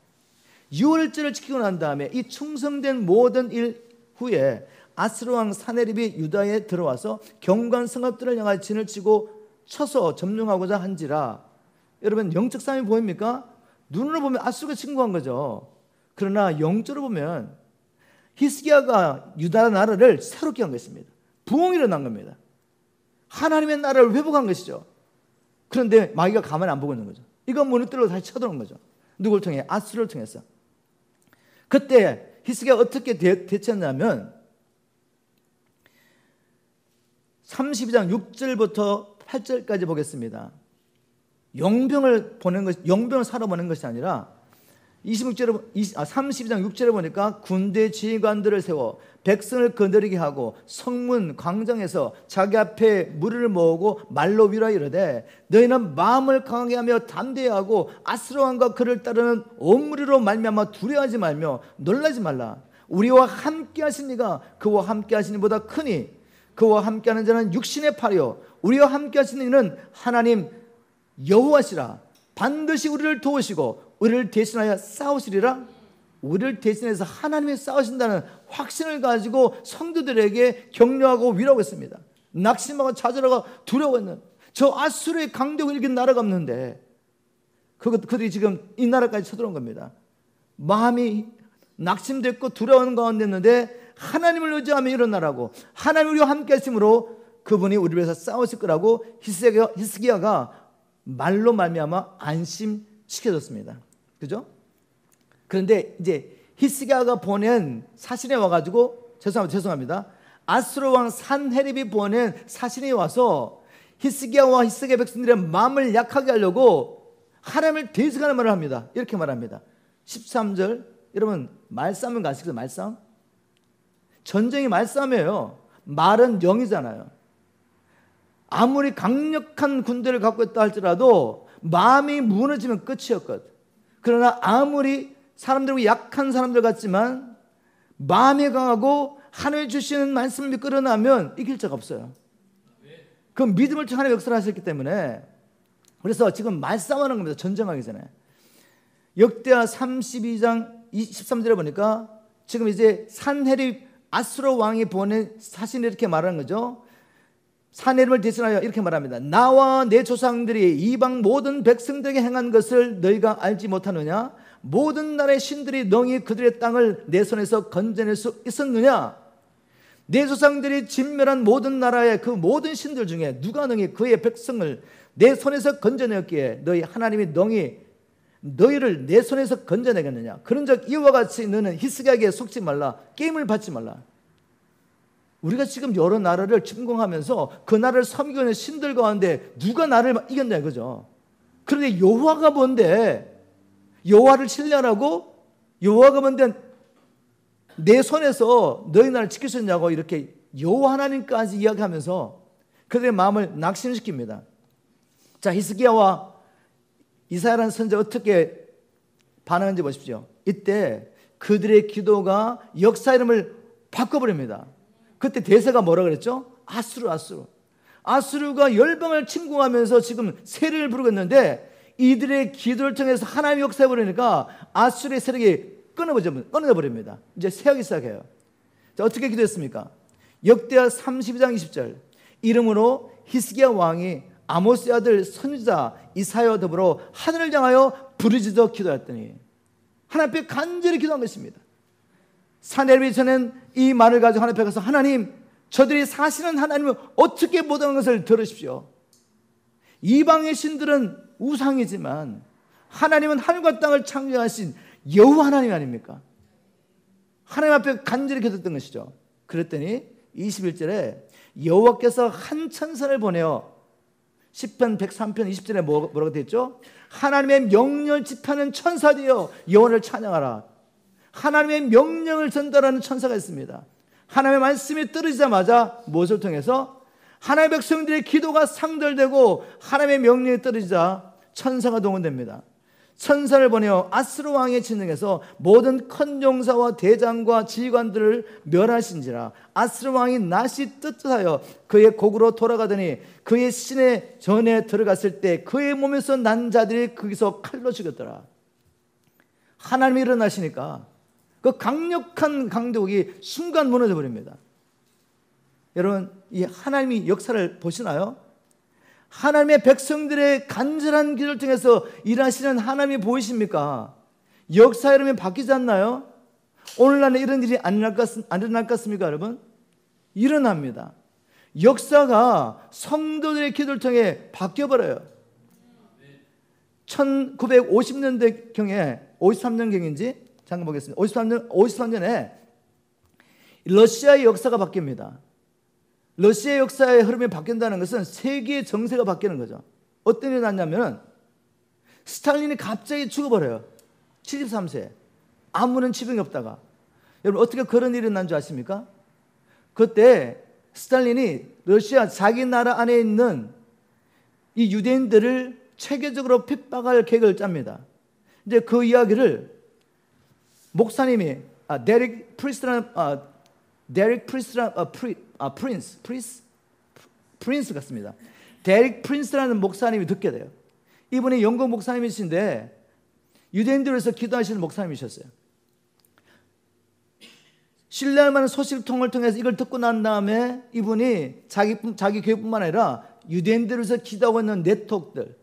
유월절을 지키고 난 다음에 이 충성된 모든 일 후에 아스루 왕 사네립이 유다에 들어와서 경관 성읍들을 향하여 진을 치고 쳐서 점령하고자 한지라. 여러분 영적 싸움이 보입니까? 눈으로 보면 아수르가 침공한 거죠. 그러나 영적으로 보면 히스기야가 유다 나라를 새롭게 한 것입니다. 부흥이 일어난 겁니다. 하나님의 나라를 회복한 것이죠. 그런데 마귀가 가만히 안 보고 있는 거죠. 이건 무너뜨려 다시 쳐들어온 거죠. 누굴 통해? 아수르를 통해서. 그때 히스기야가 어떻게 대처했냐면 32장 6절부터 8절까지 보겠습니다. 용병을 사러 보낸 것이 아니라 32장 6절에 보니까 군대 지휘관들을 세워 백성을 거느리게 하고 성문 광장에서 자기 앞에 무리를 모으고 말로 위로하여 이르되 너희는 마음을 강하게 하며 담대히 하고 아스루 왕과 그를 따르는 온 무리로 말미암아 두려워하지 말며 놀라지 말라. 우리와 함께 하신 이가 그와 함께 하신 이보다 크니 그와 함께 하는 자는 육신의 팔이요 우리와 함께 하신 이는 하나님 여호와시라. 반드시 우리를 도우시고 우리를 대신하여 싸우시리라. 우리를 대신해서 하나님이 싸우신다는 확신을 가지고 성도들에게 격려하고 위로하고 있습니다. 낙심하고 좌절하고 두려워했는 저 아수르의 강대국을 이긴 나라가 없는데 그들이 지금 이 나라까지 쳐들어온 겁니다. 마음이 낙심됐고 두려운 가운데 있는데 하나님을 의지하며 일어나라고 하나님 우리와 함께 하심으로 그분이 우리를 위해서 싸우실 거라고 히스기야가 말로 말미암아 안심시켜줬습니다. 그죠? 그런데 이제 히스기야가 보낸 사신에 와가지고 죄송합니다. 아수르 왕 산헤립이 보낸 사신이 와서 히스기야와 히스기야 백성들의 마음을 약하게 하려고 하나님을 대적하는 말을 합니다. 이렇게 말합니다. 13절 여러분 말싸움은 아시겠어요? 말싸움? 전쟁이 말싸움이에요. 말은 영이잖아요. 아무리 강력한 군대를 갖고 있다 할지라도 마음이 무너지면 끝이었거든. 그러나 아무리 사람들이 약한 사람들 같지만 마음이 강하고 하나님이 주시는 말씀을 끌어나면 이길 자가 없어요. 그 믿음을 통해 하나님 역사를 하셨기 때문에, 그래서 지금 말싸움하는 겁니다. 전쟁하기 전에. 역대하 32장 13절에 보니까 지금 이제 산헤립 아수르 왕이 보낸 사신이 이렇게 말하는 거죠. 산헤립을 대신하여 이렇게 말합니다. 나와 내 조상들이 이방 모든 백성들에게 행한 것을 너희가 알지 못하느냐? 모든 나라의 신들이 능히 그들의 땅을 내 손에서 건져낼 수 있었느냐? 내 조상들이 진멸한 모든 나라의 그 모든 신들 중에 누가 능히 그의 백성을 내 손에서 건져내었기에 너희 하나님이 능히 너희를 내 손에서 건져내겠느냐? 그런즉 이와 같이 너는 히스기야에게 속지 말라. 게임을 받지 말라. 우리가 지금 여러 나라를 침공하면서 그 나라를 섬기고 있는 신들 가운데 누가 나를 이겼냐 이거죠. 그런데 여호와가 뭔데? 여호와를 신뢰하라고? 여호와가 뭔데 내 손에서 너희 나라를 지킬 수 있냐고 이렇게 여호와 하나님까지 이야기하면서 그들의 마음을 낙심시킵니다. 자, 히스기야와 이사야라는 선지자가 어떻게 반응하는지 보십시오. 이때 그들의 기도가 역사 이름을 바꿔버립니다. 그때 대세가 뭐라 그랬죠? 아수르. 아수르가 열방을 침공하면서 지금 세례를 부르고 있는데 이들의 기도를 통해서 하나님이 역사해버리니까 아수르의 세력이 끊어버립니다. 이제 세하기 시작해요. 자, 어떻게 기도했습니까? 역대하 32장 20절. 이름으로 히스기야 왕이 아모스의 아들 선지자 이사야와 더불어 하늘을 향하여 부르짖어 기도했더니 하나님 앞에 간절히 기도한 것입니다. 산헤립이 전엔 이 말을 가지고 하나님 앞에 가서 하나님, 저들이 사시는 하나님을 어떻게 못하는 것을 들으십시오. 이방의 신들은 우상이지만 하나님은 하늘과 땅을 창조하신 여호와 하나님 아닙니까? 하나님 앞에 간절히 기도했던 것이죠. 그랬더니 21절에 여호와께서 한 천사를 보내어 시편 103편 20절에 뭐라고 되어 있죠? 하나님의 명령을 집하는 천사되어 여호와를 찬양하라. 하나님의 명령을 전달하는 천사가 있습니다. 하나님의 말씀이 떨어지자마자 무엇을 통해서 하나님의 백성들의 기도가 상달되고 하나님의 명령이 떨어지자 천사가 동원됩니다. 천사를 보내어 아수르 왕의 진영에서 모든 큰 용사와 대장과 지휘관들을 멸하신지라. 아수르 왕이 낯이 뜨뜻하여 그의 곡으로 돌아가더니 그의 시내 전에 들어갔을 때 그의 몸에서 난 자들이 거기서 칼로 죽였더라. 하나님이 일어나시니까 그 강력한 강대국이 순간 무너져 버립니다. 여러분, 이 하나님이 역사를 보시나요? 하나님의 백성들의 간절한 기도를 통해서 일하시는 하나님이 보이십니까? 역사 이름이 바뀌지 않나요? 오늘날에 이런 일이 안 일어날 것 같습니까, 여러분? 일어납니다. 역사가 성도들의 기도를 통해 바뀌어버려요. 1950년대경에 53년경인지 잠깐 보겠습니다. 53년에 러시아의 역사가 바뀝니다. 러시아의 역사의 흐름이 바뀐다는 것은 세계의 정세가 바뀌는 거죠. 어떤 일이 났냐면 스탈린이 갑자기 죽어버려요. 73세. 아무런 지병이 없다가. 여러분, 어떻게 그런 일이 난 줄 아십니까? 그때 스탈린이 러시아 자기 나라 안에 있는 이 유대인들을 체계적으로 핍박할 계획을 짭니다. 이제 그 이야기를 목사님이 데릭 프린스 같습니다. 데릭 프린스라는 목사님이 듣게 돼요. 이분이 영국 목사님이신데 유대인들을 위해서 기도하시는 목사님이셨어요. 신뢰할 만한 소식통을 통해서 이걸 듣고 난 다음에 이분이 자기 교회뿐만 아니라 유대인들을 위해서 기도하고 있는 네트워크들,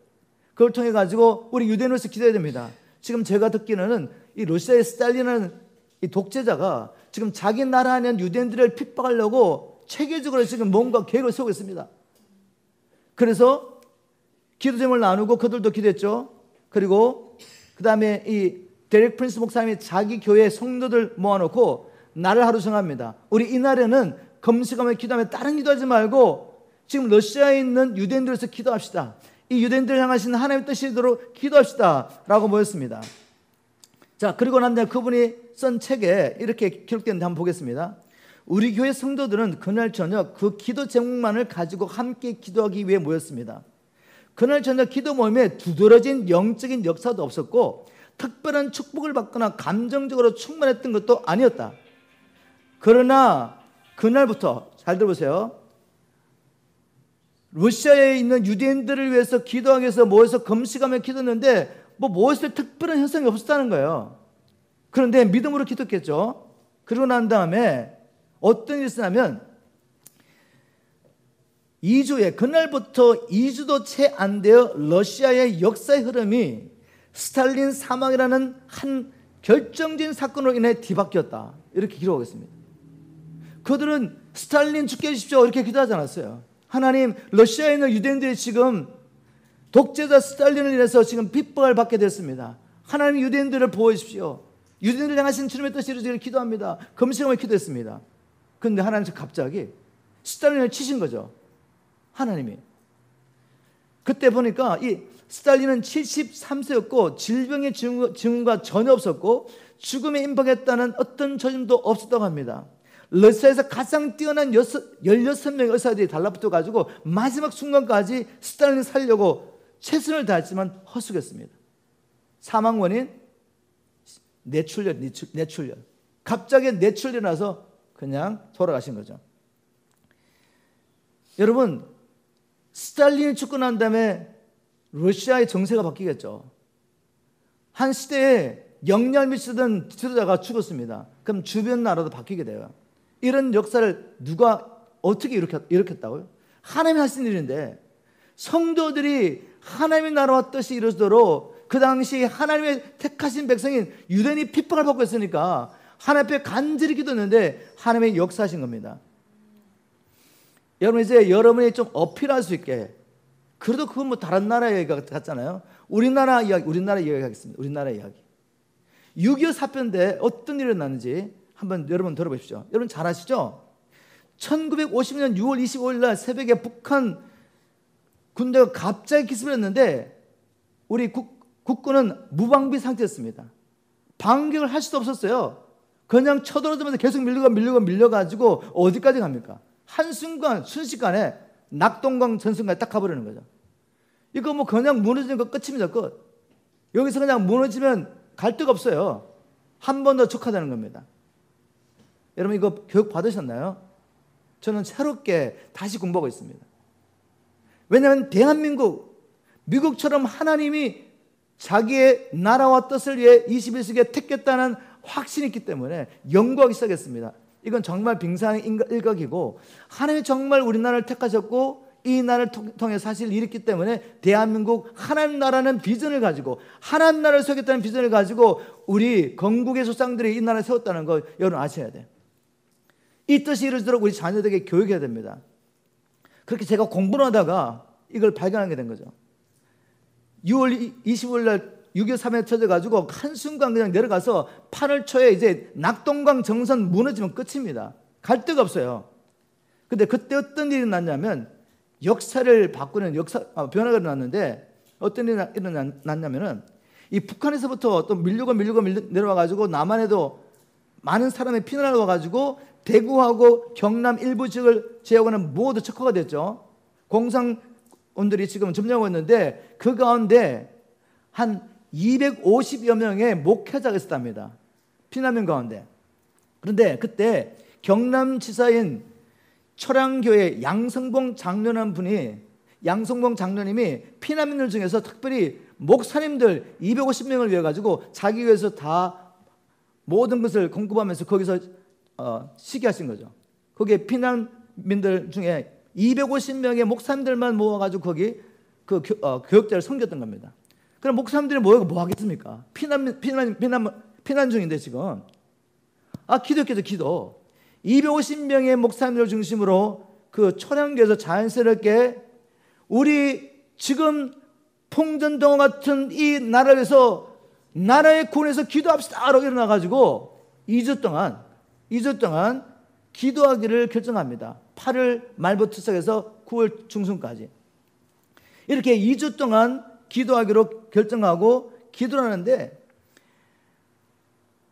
그걸 통해 가지고 우리 유대인을 위해서 기도해야 됩니다. 지금 제가 듣기로는 이 러시아의 스탈린이라는 이 독재자가 지금 자기 나라 안에 있는 유대인들을 핍박하려고 체계적으로 지금 뭔가 계획을 세우고 있습니다. 그래서 기도 제목을 나누고 그들도 기도했죠. 그리고 그 다음에 이 데릭 프린스 목사님이 자기 교회 성도들 모아놓고 날을 하루 정합니다. 우리 이날에는 금식하며 기도하며 다른 기도하지 말고 지금 러시아에 있는 유대인들에서 기도합시다. 이 유대인들을 향하신 하나님의 뜻이 되도록 기도합시다 라고 모였습니다. 자, 그리고 난 다음에 그분이 쓴 책에 이렇게 기록되는데 한번 보겠습니다. 우리 교회 성도들은 그날 저녁 그 기도 제목만을 가지고 함께 기도하기 위해 모였습니다. 그날 저녁 기도 모임에 두드러진 영적인 역사도 없었고 특별한 축복을 받거나 감정적으로 충만했던 것도 아니었다. 그러나 그날부터 잘 들어보세요. 러시아에 있는 유대인들을 위해서 기도하기 위해서 모여서 금식하며 기도했는데 모였을 때 특별한 현상이 없었다는 거예요. 그런데 믿음으로 기도했겠죠. 그러고 난 다음에 어떤 일이 있었냐면 2주에 그날부터 2주도 채 안 되어 러시아의 역사의 흐름이 스탈린 사망이라는 한 결정적인 사건으로 인해 뒤바뀌었다. 이렇게 기록하고 있습니다. 그들은 스탈린 죽게 해주십시오 이렇게 기도하지 않았어요. 하나님, 러시아에 있는 유대인들이 지금 독재자 스탈린을 인해서 지금 핍박을 받게 됐습니다. 하나님, 유대인들을 보호해 주십시오. 유대인들을 향하신 주님의 뜻이 이루어지기를 기도합니다. 금식하며 기도했습니다. 그런데 하나님께서 갑자기 스탈린을 치신 거죠. 하나님이. 그때 보니까 이 스탈린은 73세였고 질병의 증후가 전혀 없었고 죽음에 임박했다는 어떤 전임도 없었다고 합니다. 러시아에서 가장 뛰어난 16명의 의사들이 달라붙어가지고 마지막 순간까지 스탈린을 살려고 최선을 다했지만 허수겠습니다. 사망 원인? 뇌출혈. 갑자기 뇌출혈이 나서 그냥 돌아가신 거죠. 여러분, 스탈린이 죽고 난 다음에 러시아의 정세가 바뀌겠죠. 한 시대에 영향을 미치던 지도자가 죽었습니다. 그럼 주변 나라도 바뀌게 돼요. 이런 역사를 누가 어떻게 일으켰다고요? 하나님이 하신 일인데 성도들이 하나님의 나라와 뜻이 이루어지도록 그 당시 하나님의 택하신 백성인 유대인이 핍박을 받고 있으니까 하나님 앞에 간절히 기도했는데 하나님의 역사하신 겁니다. 여러분, 이제 여러분이 좀 어필할 수 있게, 그래도 그건 다른 나라 얘기 같잖아요. 우리나라 이야기 하겠습니다. 우리나라 이야기. 6.25 사변 때 어떤 일이 났는지 한번 여러분 들어보십시오. 여러분 잘 아시죠? 1950년 6월 25일 날 새벽에 북한 군대가 갑자기 기습을 했는데 우리 국군은 무방비 상태였습니다. 반격을 할 수도 없었어요. 그냥 쳐들어들면서 계속 밀려가지고 어디까지 갑니까? 한순간 순식간에 낙동강 전선까지 딱 가버리는 거죠. 이거 그냥 무너지는 거 끝입니다. 끝. 여기서 그냥 무너지면 갈 데가 없어요. 한 번 더 척하다는 겁니다. 여러분 이거 교육 받으셨나요? 저는 새롭게 다시 공부하고 있습니다. 왜냐하면 대한민국, 미국처럼 하나님이 자기의 나라와 뜻을 위해 21세기에 택했다는 확신이 있기 때문에 연구하기 시작했습니다. 이건 정말 빙산의 일각이고 하나님이 정말 우리나라를 택하셨고 이 나라를 통해 사실을 일으켰기 때문에 대한민국 하나님 나라는 비전을 가지고 하나님 나라를 세우겠다는 비전을 가지고 우리 건국의 조상들이 이 나라를 세웠다는 거 여러분 아셔야 돼요. 이 뜻이 이루어지도록 우리 자녀들에게 교육해야 됩니다. 그렇게 제가 공부를 하다가 이걸 발견하게 된 거죠. 6월 25일 날 6.25 사변에 터져가지고 한순간 그냥 내려가서 8월 초에 이제 낙동강 정선 무너지면 끝입니다. 갈 데가 없어요. 근데 그때 어떤 일이 났냐면 역사를 바꾸는 변화가 일어났는데 어떤 일이 났냐면은 이 북한에서부터 또 밀려 내려와가지고 남한에도 많은 사람이 피난을 와가지고 대구하고 경남 일부 지역을 제어하는 모두 척허가 됐죠. 공산원들이 지금 점령하고 있는데 그 가운데 한 250여 명의 목회자가 있었답니다. 피난민 가운데. 그런데 그때 경남지사인 철양교회 양성봉 장로라는 분이, 양성봉 장로님이 피난민들 중에서 특별히 목사님들 250명을 위해 가지고 자기 위해서 다 모든 것을 공급하면서 거기서 시기하신 거죠. 거기에 피난민들 중에 250명의 목사님들만 모아가지고 거기 그 교육자를 섬겼던 겁니다. 그럼 목사님들이 모여서 뭐 하겠습니까? 피난 중인데 지금. 기도했겠죠, 기도. 250명의 목사님들 중심으로 그 초량교에서 자연스럽게 우리 지금 풍전등화 같은 이 나라를 위해서 나라의 구원에서 기도합시다라고 일어나가지고 2주 동안 기도하기를 결정합니다. 8월 말부터 시작해서 9월 중순까지. 이렇게 2주 동안 기도하기로 결정하고 기도를 하는데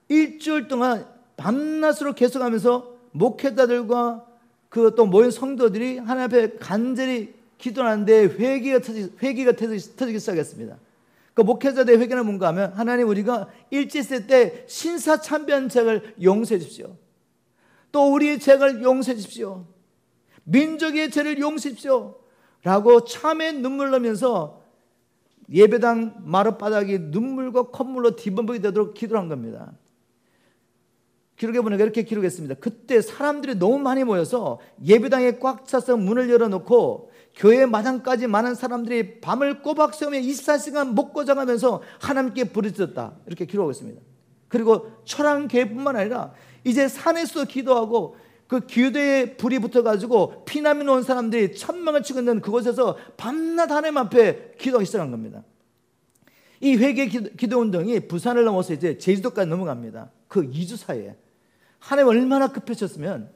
일주일 동안 밤낮으로 계속하면서 목회자들과 그 또 모인 성도들이 하나님 앞에 간절히 기도하는데 회개가 터지기 시작했습니다. 그 목회자들의 회개는 뭔가 하면 하나님 우리가 일제시대 때 신사참배한 죄를 용서해 주십시오. 또 우리의 죄를 용서해 주십시오. 민족의 죄를 용서해 주십시오. 라고 참에 눈물 나면서 예배당 마룻바닥이 눈물과 콧물로 뒤범벅이 되도록 기도를 한 겁니다. 기록해 보니까 이렇게 기록했습니다. 그때 사람들이 너무 많이 모여서 예배당에 꽉 차서 문을 열어놓고 교회 마당까지 많은 사람들이 밤을 꼬박 새우며 24시간 먹고 자가면서 하나님께 부르짖었다, 이렇게 기록하고 있습니다. 그리고 초랑교회뿐만 아니라 이제 산에서 기도하고 그 기도에 불이 붙어가지고 피난민 온 사람들이 1000명을 치고 있는 그곳에서 밤낮 하나님 앞에 기도하기 시작한 겁니다. 이 회개 기도 운동이 부산을 넘어서 이제 제주도까지 넘어갑니다. 그 2주 사이에 하나님 얼마나 급해졌으면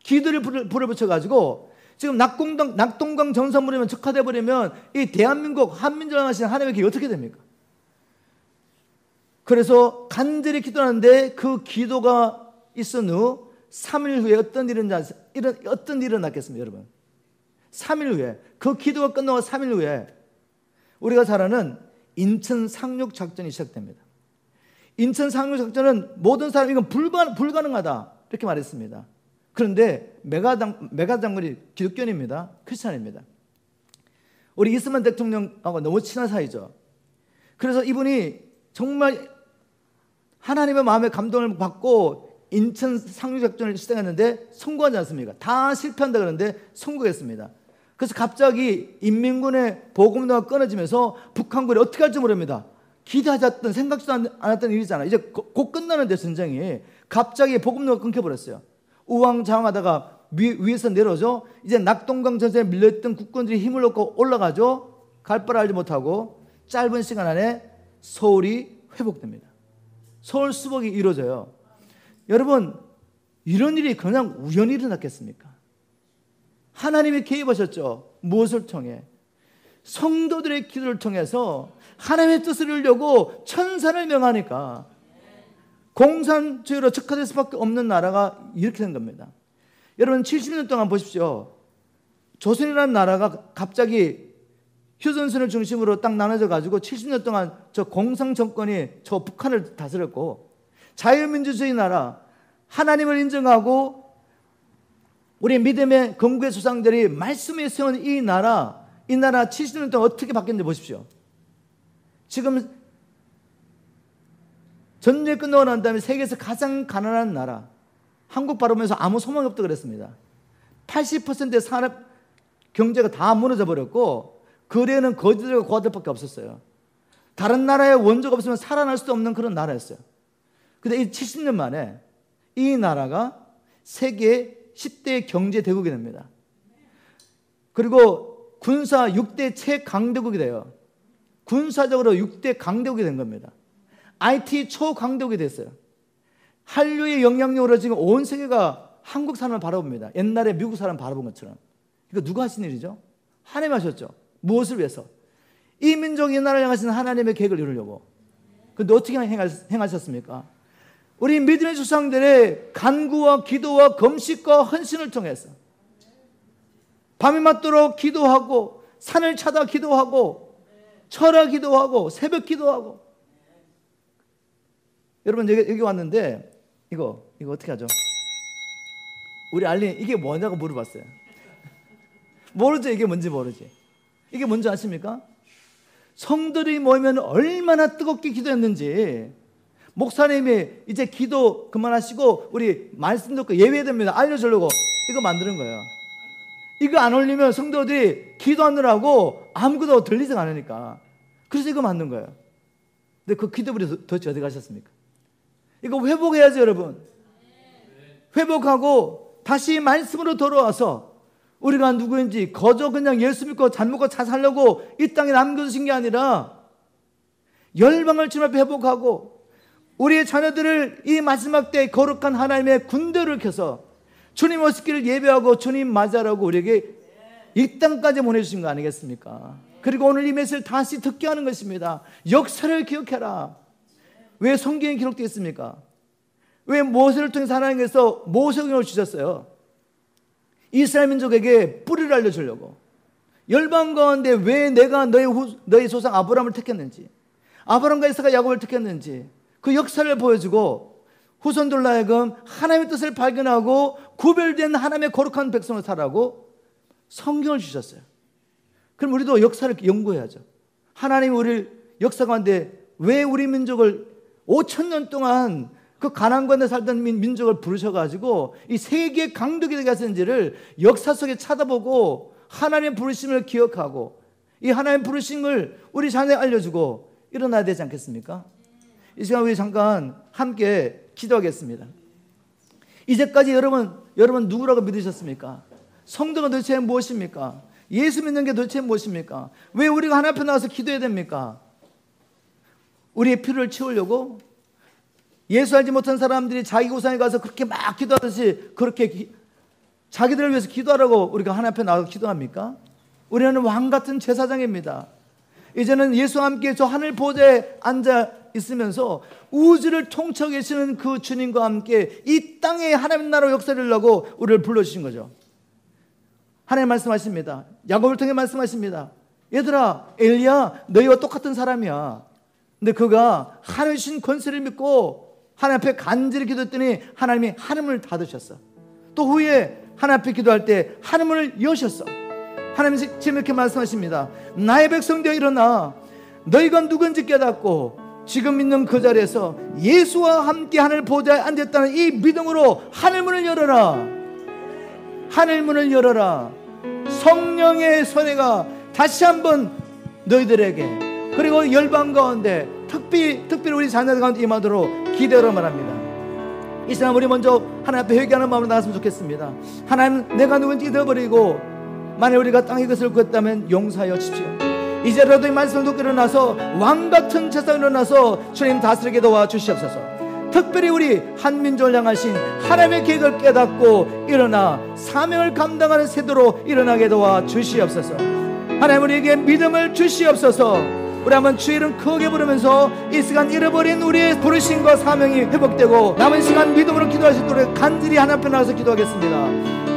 기도를 불을 붙여가지고 지금 낙동강 정선물이면 적화돼 버리면 이 대한민국 한민족을 하시는 하나님의 길이 어떻게 됩니까? 그래서 간절히 기도하는데 그 기도가 있은 후 3일 후에 어떤 일이 일어났겠습니까, 여러분? 3일 후에, 그 기도가 끝나고 3일 후에 우리가 잘 아는 인천 상륙 작전이 시작됩니다. 인천 상륙 작전은 모든 사람이 이건 불가능하다, 이렇게 말했습니다. 그런데 메가 장군이 기독교인입니다. 크리스찬입니다. 우리 이스만 대통령하고 너무 친한 사이죠. 그래서 이분이 정말 하나님의 마음의 감동을 받고 인천 상륙작전을 시작했는데 성공하지 않습니까? 다 실패한다 그러는데 성공했습니다. 그래서 갑자기 인민군의 보급로가 끊어지면서 북한군이 어떻게 할지 모릅니다. 기대하지 않았던, 생각지도 않았던 일이잖아요. 이제 곧 끝나는데 전쟁이 갑자기 보급로가 끊겨버렸어요. 우왕좌왕하다가 위에서 내려오죠. 이제 낙동강 전선에 밀려있던 국군들이 힘을 얻고 올라가죠. 갈 바를 알지 못하고 짧은 시간 안에 서울이 회복됩니다. 서울 수복이 이루어져요. 여러분, 이런 일이 그냥 우연히 일어났겠습니까? 하나님이 개입하셨죠. 무엇을 통해? 성도들의 기도를 통해서 하나님의 뜻을 이루려고 천사를 명하니까 공산주의로 적화될 수밖에 없는 나라가 이렇게 된 겁니다. 여러분, 70년 동안 보십시오. 조선이라는 나라가 갑자기 휴전선을 중심으로 딱 나눠져 가지고 70년 동안 저 공산 정권이 저 북한을 다스렸고, 자유민주주의 나라, 하나님을 인정하고 우리 믿음의 건국의 조상들이 말씀에 세운 이 나라 70년 동안 어떻게 바뀌었는지 보십시오. 지금 전쟁 끝나고 난 다음에 세계에서 가장 가난한 나라, 한국 바라보면서 아무 소망이 없다고 그랬습니다. 80%의 산업 경제가 다 무너져 버렸고 거래는 거지들과 고아들밖에 없었어요. 다른 나라에 원조가 없으면 살아날 수도 없는 그런 나라였어요. 근데 이 70년 만에 이 나라가 세계 10대 경제 대국이 됩니다. 그리고 군사 6대 최강대국이 돼요. 군사적으로 6대 강대국이 된 겁니다. IT 초강대국이 됐어요. 한류의 영향력으로 지금 온 세계가 한국 사람을 바라봅니다. 옛날에 미국 사람 바라본 것처럼. 이거 누가 하신 일이죠? 하나님 하셨죠. 무엇을 위해서? 이 민족이 이 나라를 향하신 하나님의 계획을 이루려고. 그런데 어떻게 행하셨습니까? 우리 믿음의 조상들의 간구와 기도와 금식과 헌신을 통해서 밤이 맞도록 기도하고 산을 찾아 기도하고 철야 기도하고 새벽 기도하고. 여러분, 여기 왔는데 이거 어떻게 하죠? 우리 알린 이게 뭐냐고 물어봤어요. 모르죠. 이게 뭔지 모르지. 이게 뭔지 아십니까? 성들이 모이면 얼마나 뜨겁게 기도했는지 목사님이 이제 기도 그만하시고 우리 말씀 듣고 예배됩니다 알려주려고 이거 만드는 거예요. 이거 안 올리면 성도들이 기도하느라고 아무것도 들리지가 않으니까. 그래서 이거 만든 거예요. 근데 그 기도불이 도대체 어디 가셨습니까? 이거 회복해야죠, 여러분. 회복하고 다시 말씀으로 돌아와서 우리가 누구인지 거저 그냥 예수 믿고 잘 먹고 잘 살려고 이 땅에 남겨두신 게 아니라 열방을 주님 앞에 회복하고 우리의 자녀들을 이 마지막 때에 거룩한 하나님의 군대를 켜서 주님 오시기를 예배하고 주님 맞이하라고 우리에게 이 땅까지 보내주신 거 아니겠습니까? 그리고 오늘 이 메시지를 다시 듣게 하는 것입니다. 역사를 기억해라. 왜 성경에 기록되어 있습니까? 왜 모세를 통해서 하나님께서 모세경을 주셨어요? 이스라엘 민족에게 뿌리를 알려주려고. 열방 가운데 왜 내가 너의 조상 아브라함을 택했는지, 아브라함과 이삭과 야곱을 택했는지 그 역사를 보여주고 후손들로 하여금 하나님의 뜻을 발견하고 구별된 하나님의 거룩한 백성을 살라고 성경을 주셨어요. 그럼 우리도 역사를 연구해야죠. 하나님이 우리를 역사 가운데 왜 우리 민족을 5,000년 동안 그 가나안 가운데 살던 민족을 부르셔가지고 이 세계 강국이 되게 하셨는지를 역사 속에 찾아보고 하나님의 부르심을 기억하고 이 하나님의 부르심을 우리 자녀에 알려주고 일어나야 되지 않겠습니까? 이 시간 우리 잠깐 함께 기도하겠습니다. 이제까지 여러분 누구라고 믿으셨습니까? 성도가 도대체 무엇입니까? 예수 믿는 게 도대체 무엇입니까? 왜 우리가 하나님 앞에 나와서 기도해야 됩니까? 우리의 필요를 채우려고? 예수 알지 못한 사람들이 자기 우상에 가서 그렇게 막 기도하듯이 그렇게 자기들을 위해서 기도하라고 우리가 하나님 앞에 나와서 기도합니까? 우리는 왕 같은 제사장입니다. 이제는 예수와 함께 저 하늘 보좌에 앉아 있으면서 우주를 통치하고 계시는 그 주님과 함께 이 땅에 하나님 나라 역사를 하려고 우리를 불러주신 거죠. 하나님 말씀하십니다. 야곱을 통해 말씀하십니다. 얘들아, 엘리야 너희와 똑같은 사람이야. 근데 그가 하나님 주신 권세를 믿고 하나님 앞에 간절히 기도했더니 하나님이 하늘문을 닫으셨어. 또 후에 하나님 앞에 기도할 때 하늘문을 여셨어. 하나님이 지금 이렇게 말씀하십니다. 나의 백성들아 일어나 너희가 누군지 깨닫고 지금 있는 그 자리에서 예수와 함께 하늘 보좌에 앉았다는 이 믿음으로 하늘문을 열어라. 하늘문을 열어라. 성령의 손해가 다시 한번 너희들에게 그리고 열방 가운데 특별히 우리 자녀들 가운데 임하도록 기대하라 말합니다. 이 시간 우리 먼저 하나님 앞에 회개하는 마음으로 나갔으면 좋겠습니다. 하나님, 내가 누군지 잊어버리고 만약 우리가 땅의 것을 구했다면 용서하여 주십시오. 이제라도 이 말씀을 듣고 일어나서 왕같은 제사장으로 일어나서 주님 다스리게 도와주시옵소서. 특별히 우리 한민족을 향하신 하나님의 계획을 깨닫고 일어나 사명을 감당하는 세대로 일어나게 도와주시옵소서. 하나님, 우리에게 믿음을 주시옵소서. 우리 한번 주의 이름 크게 부르면서 이 시간 잃어버린 우리의 부르심과 사명이 회복되고 남은 시간 믿음으로 기도하실 때 간절히 하나님 앞에 나가서 기도하겠습니다.